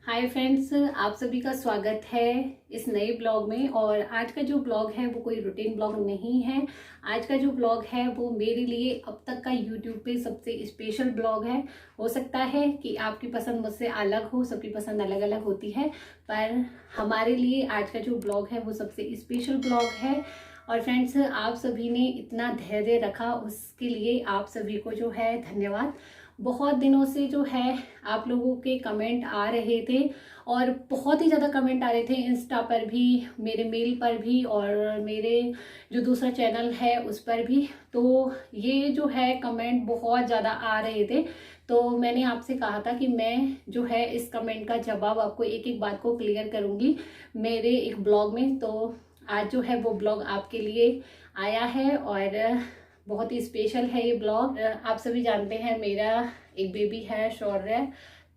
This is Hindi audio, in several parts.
हाय फ्रेंड्स, आप सभी का स्वागत है इस नए ब्लॉग में। और आज का जो ब्लॉग है वो कोई रूटीन ब्लॉग नहीं है। आज का जो ब्लॉग है वो मेरे लिए अब तक का यूट्यूब पे सबसे स्पेशल ब्लॉग है। हो सकता है कि आपकी पसंद मुझसे अलग हो, सबकी पसंद अलग अलग होती है, पर हमारे लिए आज का जो ब्लॉग है वो सबसे स्पेशल ब्लॉग है। और फ्रेंड्स, आप सभी ने इतना धैर्य रखा उसके लिए आप सभी को जो है धन्यवाद। बहुत दिनों से जो है आप लोगों के कमेंट आ रहे थे और बहुत ही ज़्यादा कमेंट आ रहे थे, इंस्टा पर भी, मेरे मेल पर भी और मेरे जो दूसरा चैनल है उस पर भी। तो ये जो है कमेंट बहुत ज़्यादा आ रहे थे, तो मैंने आपसे कहा था कि मैं जो है इस कमेंट का जवाब आपको एक एक बात को क्लियर करूँगी मेरे एक ब्लॉग में। तो आज जो है वो ब्लॉग आपके लिए आया है और बहुत ही स्पेशल है ये ब्लॉग। आप सभी जानते हैं मेरा एक बेबी है शौर्य।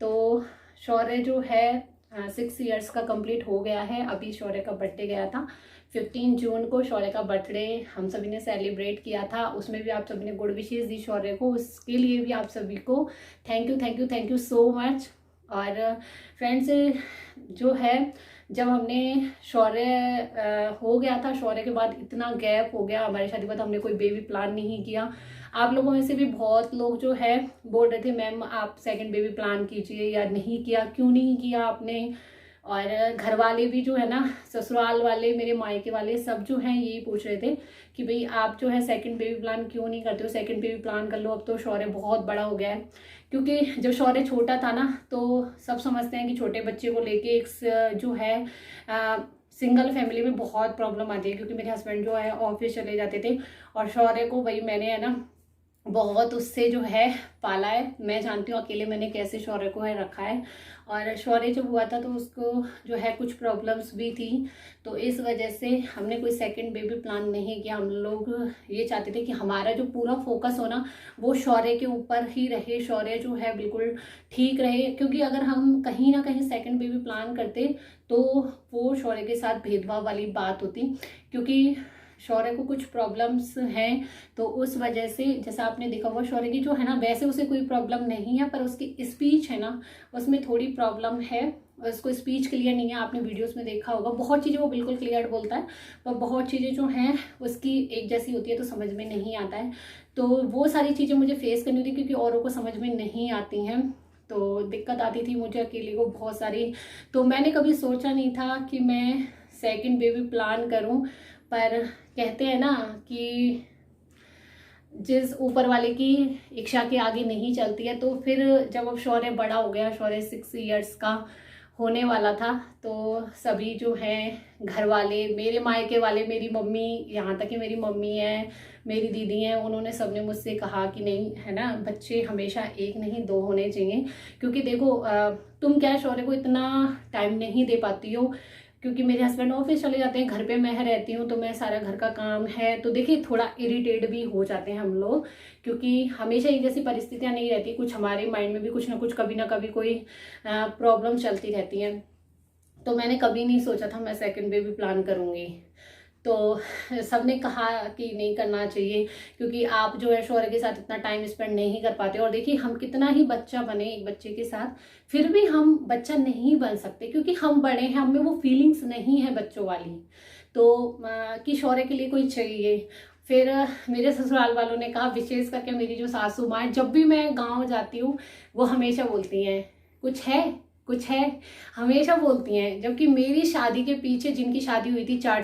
तो शौर्य जो है 6 इयर्स का कंप्लीट हो गया है। अभी शौर्य का बर्थडे गया था 15 जून को। शौर्य का बर्थडे हम सभी ने सेलिब्रेट किया था, उसमें भी आप सभी ने गुड विशेस दी शौर्य को, उसके लिए भी आप सभी को thank you thank you thank you so much. और फ्रेंड्स, जो है जब हमने शौर्य हो गया था, शौर्य के बाद इतना गैप हो गया हमारी शादी के बाद, हमने कोई बेबी प्लान नहीं किया। आप लोगों में से भी बहुत लोग जो है बोल रहे थे मैम आप सेकंड बेबी प्लान कीजिए, या नहीं किया, क्यों नहीं किया आपने। और घर वाले भी जो है ना, ससुराल वाले, मेरे मायके वाले सब जो हैं यही पूछ रहे थे कि भाई आप जो है सेकंड बेबी प्लान क्यों नहीं करते हो, सेकंड बेबी प्लान कर लो, अब तो शौर्य बहुत बड़ा हो गया है। क्योंकि जब शौर्य छोटा था ना तो सब समझते हैं कि छोटे बच्चे को लेके एक जो है सिंगल फैमिली में बहुत प्रॉब्लम आती है। क्योंकि मेरे हस्बैंड जो है ऑफिस चले जाते थे और शौर्य को भाई मैंने है ना बहुत उससे जो है पाला है। मैं जानती हूँ अकेले मैंने कैसे शौर्य को है रखा है। और शौर्य जब हुआ था तो उसको जो है कुछ प्रॉब्लम्स भी थी, तो इस वजह से हमने कोई सेकंड बेबी प्लान नहीं किया। हम लोग ये चाहते थे कि हमारा जो पूरा फोकस हो ना वो शौर्य के ऊपर ही रहे, शौर्य जो है बिल्कुल ठीक रहे। क्योंकि अगर हम कहीं ना कहीं सेकंड बेबी प्लान करते तो वो शौर्य के साथ भेदभाव वाली बात होती। क्योंकि शौर्य को कुछ प्रॉब्लम्स हैं, तो उस वजह से जैसा आपने देखा हुआ शौर्य की जो है ना, वैसे उसे कोई प्रॉब्लम नहीं है, पर उसकी स्पीच है ना उसमें थोड़ी प्रॉब्लम है। उसको स्पीच क्लियर नहीं है, आपने वीडियोस में देखा होगा। बहुत चीज़ें वो बिल्कुल क्लियर बोलता है, पर बहुत चीज़ें जो हैं उसकी एक जैसी होती है तो समझ में नहीं आता है। तो वो सारी चीज़ें मुझे फेस करनी थी क्योंकि औरों को समझ में नहीं आती हैं, तो दिक्कत आती थी मुझे अकेले को बहुत सारी। तो मैंने कभी सोचा नहीं था कि मैं सेकंड बेबी प्लान करूं, पर कहते हैं ना कि जिस ऊपर वाले की इच्छा के आगे नहीं चलती है। तो फिर जब अब शौर्य बड़ा हो गया, शौर्य 6 इयर्स का होने वाला था, तो सभी जो हैं घर वाले, मेरे मायके वाले, मेरी मम्मी, यहाँ तक कि मेरी मम्मी है, मेरी दीदी हैं, उन्होंने सबने मुझसे कहा कि नहीं है ना, बच्चे हमेशा एक नहीं दो होने चाहिए। क्योंकि देखो तुम क्या शौर्य को इतना टाइम नहीं दे पाती हो, क्योंकि मेरे हस्बैंड ऑफिस चले जाते हैं, घर पे मैं रहती हूँ, तो मैं सारा घर का काम है, तो देखिए थोड़ा इरिटेट भी हो जाते हैं हम लोग। क्योंकि हमेशा एक जैसी परिस्थितियाँ नहीं रहती, कुछ हमारे माइंड में भी कुछ ना कुछ कभी ना कभी कोई प्रॉब्लम चलती रहती है। तो मैंने कभी नहीं सोचा था मैं सेकंड बेबी प्लान करूँगी। तो सबने कहा कि नहीं करना चाहिए, क्योंकि आप जो है शौर्य के साथ इतना टाइम स्पेंड नहीं कर पाते। और देखिए हम कितना ही बच्चा बने एक बच्चे के साथ, फिर भी हम बच्चा नहीं बन सकते, क्योंकि हम बड़े हैं, हमें वो फीलिंग्स नहीं है बच्चों वाली। तो कि शौर्य के लिए कोई चाहिए। फिर मेरे ससुराल वालों ने कहा, विशेष करके मेरी जो सासू माँ, जब भी मैं गाँव जाती हूँ वो हमेशा बोलती हैं कुछ है कुछ है, हमेशा बोलती हैं। जबकि मेरी शादी के पीछे जिनकी शादी हुई थी 4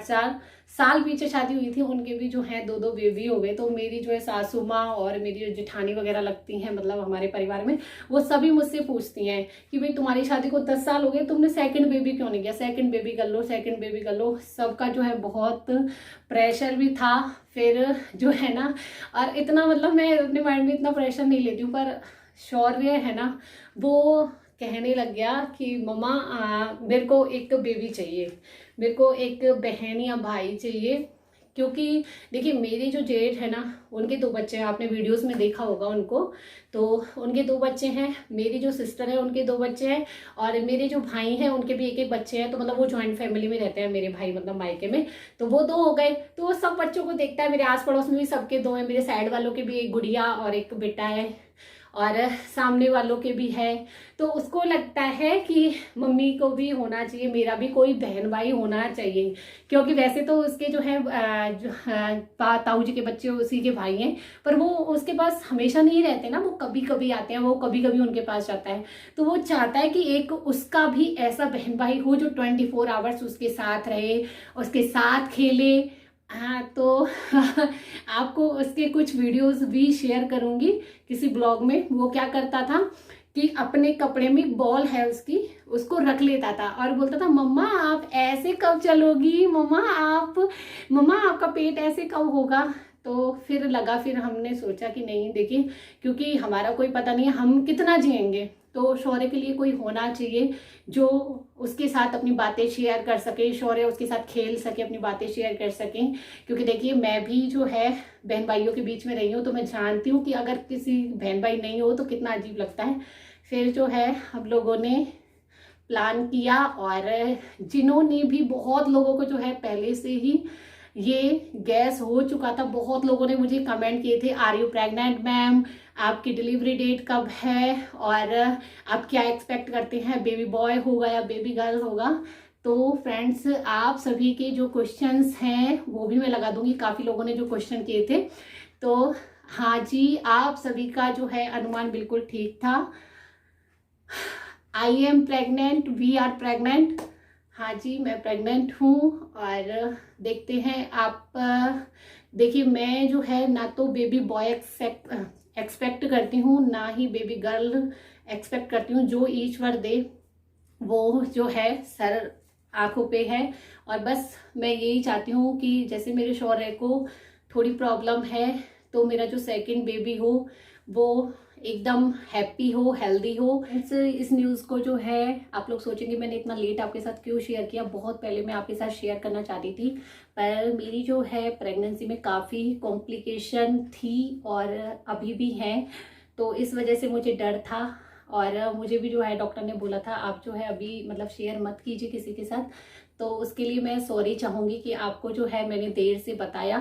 साल पीछे शादी हुई थी, उनके भी जो है 2 बेबी हो गए। तो मेरी जो है सासू माँ और मेरी जो जेठानी वगैरह लगती हैं, मतलब हमारे परिवार में, वो सभी मुझसे पूछती हैं कि भाई तुम्हारी शादी को 10 साल हो गए, तुमने सेकंड बेबी क्यों नहीं किया, सेकंड बेबी कर लो, सेकंड बेबी कर लो। सबका जो है बहुत प्रेशर भी था फिर जो है ना। और इतना मतलब मैं अपने माइंड में इतना प्रेशर नहीं लेती हूँ, पर शौर्य है ना वो कहने लग गया कि मम्मा मेरे को एक बेबी चाहिए, मेरे को एक बहन या भाई चाहिए। क्योंकि देखिए मेरी जो जेठ है ना उनके 2 बच्चे हैं, आपने वीडियोस में देखा होगा उनको, तो उनके 2 बच्चे हैं। मेरी जो सिस्टर है उनके 2 बच्चे हैं, और मेरे जो भाई हैं उनके भी एक एक बच्चे हैं। तो मतलब वो जॉइंट फैमिली में रहते हैं मेरे भाई, मतलब मायके में। तो वो 2 हो गए, तो वो सब बच्चों को देखता है। मेरे आस पड़ोस में भी सबके 2 हैं, मेरे साइड वालों के भी एक गुड़िया और एक बेटा है। और सामने वालों के भी है, तो उसको लगता है कि मम्मी को भी होना चाहिए, मेरा भी कोई बहन भाई होना चाहिए। क्योंकि वैसे तो उसके जो है ताऊ जी के बच्चे उसी के भाई हैं, पर वो उसके पास हमेशा नहीं रहते ना, वो कभी कभी आते हैं, वो कभी कभी उनके पास जाता है। तो वो चाहता है कि एक उसका भी ऐसा बहन भाई हो जो 24 आवर्स उसके साथ रहे, उसके साथ खेले। हाँ, तो आपको उसके कुछ वीडियोस भी शेयर करूंगी किसी ब्लॉग में। वो क्या करता था कि अपने कपड़े में बॉल है उसकी, उसको रख लेता था और बोलता था मम्मा आप ऐसे कब चलोगी, मम्मा आपका पेट ऐसे कब होगा। तो फिर हमने सोचा कि नहीं, देखिए क्योंकि हमारा कोई पता नहीं है हम कितना जिएंगे, तो शौर्य के लिए कोई होना चाहिए जो उसके साथ अपनी बातें शेयर कर सके, शौर्य उसके साथ खेल सके, अपनी बातें शेयर कर सके। क्योंकि देखिए मैं भी जो है बहन भाइयों के बीच में रही हूँ, तो मैं जानती हूँ कि अगर किसी बहन भाई नहीं हो तो कितना अजीब लगता है। फिर जो है हम लोगों ने प्लान किया और जिन्होंने भी, बहुत लोगों को जो है पहले से ही ये गैस हो चुका था। बहुत लोगों ने मुझे कमेंट किए थे, आर यू प्रेग्नेंट मैम, आपकी डिलीवरी डेट कब है और आप क्या एक्सपेक्ट करते हैं, बेबी बॉय होगा या बेबी गर्ल होगा। तो फ्रेंड्स आप सभी के जो क्वेश्चंस हैं वो भी मैं लगा दूंगी, काफ़ी लोगों ने जो क्वेश्चन किए थे। तो हाँ जी, आप सभी का जो है अनुमान बिल्कुल ठीक था। I am pregnant, we are pregnant. हाँ जी मैं प्रेग्नेंट हूँ और देखते हैं आप। देखिए मैं जो है ना तो बेबी बॉय एक्सपेक्ट करती हूँ, ना ही बेबी गर्ल एक्सपेक्ट करती हूँ। जो ईश्वर दे वो जो है सर आंखों पे है। और बस मैं यही चाहती हूँ कि जैसे मेरे शौर्य को थोड़ी प्रॉब्लम है, तो मेरा जो सेकंड बेबी हो वो एकदम हैप्पी हो, हेल्दी हो। इस न्यूज़ को जो है आप लोग सोचेंगे मैंने इतना लेट आपके साथ क्यों शेयर किया, बहुत पहले मैं आपके साथ शेयर करना चाहती थी, पर मेरी जो है प्रेगनेंसी में काफ़ी कॉम्प्लिकेशन थी और अभी भी है, तो इस वजह से मुझे डर था। और मुझे भी जो है डॉक्टर ने बोला था आप जो है अभी मतलब शेयर मत कीजिए किसी के साथ। तो उसके लिए मैं सॉरी चाहूँगी कि आपको जो है मैंने देर से बताया,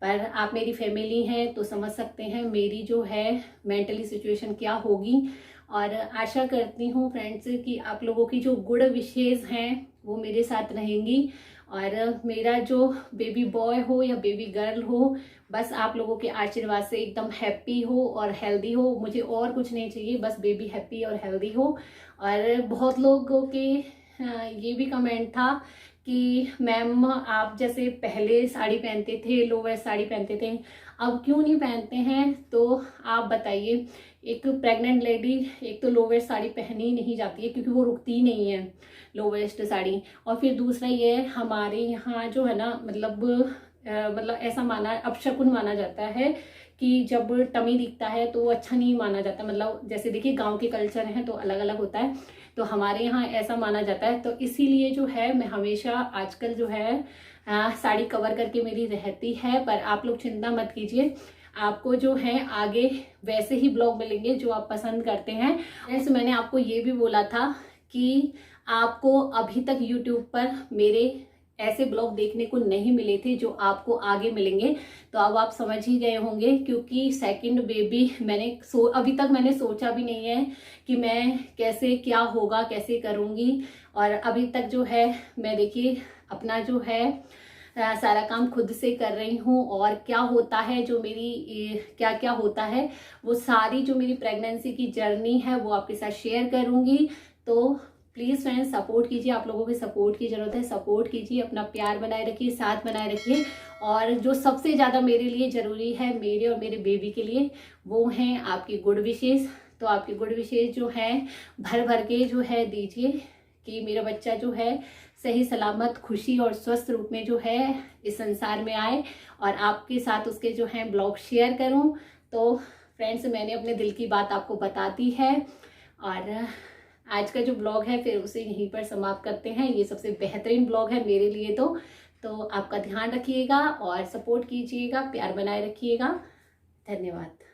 पर आप मेरी फैमिली हैं तो समझ सकते हैं मेरी जो है मेंटली सिचुएशन क्या होगी। और आशा करती हूँ फ्रेंड्स कि आप लोगों की जो गुड विशेज़ हैं वो मेरे साथ रहेंगी और मेरा जो बेबी बॉय हो या बेबी गर्ल हो, बस आप लोगों के आशीर्वाद से एकदम हैप्पी हो और हेल्दी हो। मुझे और कुछ नहीं चाहिए, बस बेबी हैप्पी और हेल्दी हो। और बहुत लोगों के ये भी कमेंट था कि मैम आप जैसे पहले साड़ी पहनते थे, लोअर साड़ी पहनते थे, अब क्यों नहीं पहनते हैं, तो आप बताइए। एक प्रेग्नेंट लेडी एक तो लोअर साड़ी पहनी नहीं जाती है क्योंकि वो रुकती नहीं है लोवेस्ट साड़ी। और फिर दूसरा ये हमारे यहाँ जो है ना मतलब ऐसा माना, अपशकुन माना जाता है कि जब टमी दिखता है तो वो अच्छा नहीं माना जाता। मतलब जैसे देखिए गांव के कल्चर हैं तो अलग अलग होता है, तो हमारे यहाँ ऐसा माना जाता है। तो इसीलिए जो है मैं हमेशा आजकल जो है साड़ी कवर करके मेरी रहती है। पर आप लोग चिंता मत कीजिए, आपको जो है आगे वैसे ही ब्लॉग मिलेंगे जो आप पसंद करते हैं। जैसे मैंने आपको ये भी बोला था कि आपको अभी तक यूट्यूब पर मेरे ऐसे ब्लॉग देखने को नहीं मिले थे जो आपको आगे मिलेंगे, तो अब आप समझ ही गए होंगे। क्योंकि सेकंड बेबी अभी तक मैंने सोचा भी नहीं है कि मैं कैसे, क्या होगा, कैसे करूँगी। और अभी तक जो है मैं देखिए अपना जो है सारा काम खुद से कर रही हूँ। और क्या होता है जो मेरी क्या क्या होता है वो सारी जो मेरी प्रेगनेंसी की जर्नी है वो आपके साथ शेयर करूँगी। तो प्लीज़ फ्रेंड्स सपोर्ट कीजिए, आप लोगों के सपोर्ट की ज़रूरत है, सपोर्ट कीजिए, अपना प्यार बनाए रखिए, साथ बनाए रखिए। और जो सबसे ज़्यादा मेरे लिए ज़रूरी है, मेरे और मेरे बेबी के लिए, वो हैं आपकी गुड विशेज़। तो आपकी गुड विशेज़ जो है भर भर के जो है दीजिए कि मेरा बच्चा जो है सही सलामत, खुशी और स्वस्थ रूप में जो है इस संसार में आए और आपके साथ उसके जो है ब्लॉग शेयर करूं। तो फ्रेंड्स मैंने अपने दिल की बात आपको बता दी है और आज का जो ब्लॉग है फिर उसे यहीं पर समाप्त करते हैं। ये सबसे बेहतरीन ब्लॉग है मेरे लिए। तो आपका ध्यान रखिएगा और सपोर्ट कीजिएगा, प्यार बनाए रखिएगा। धन्यवाद।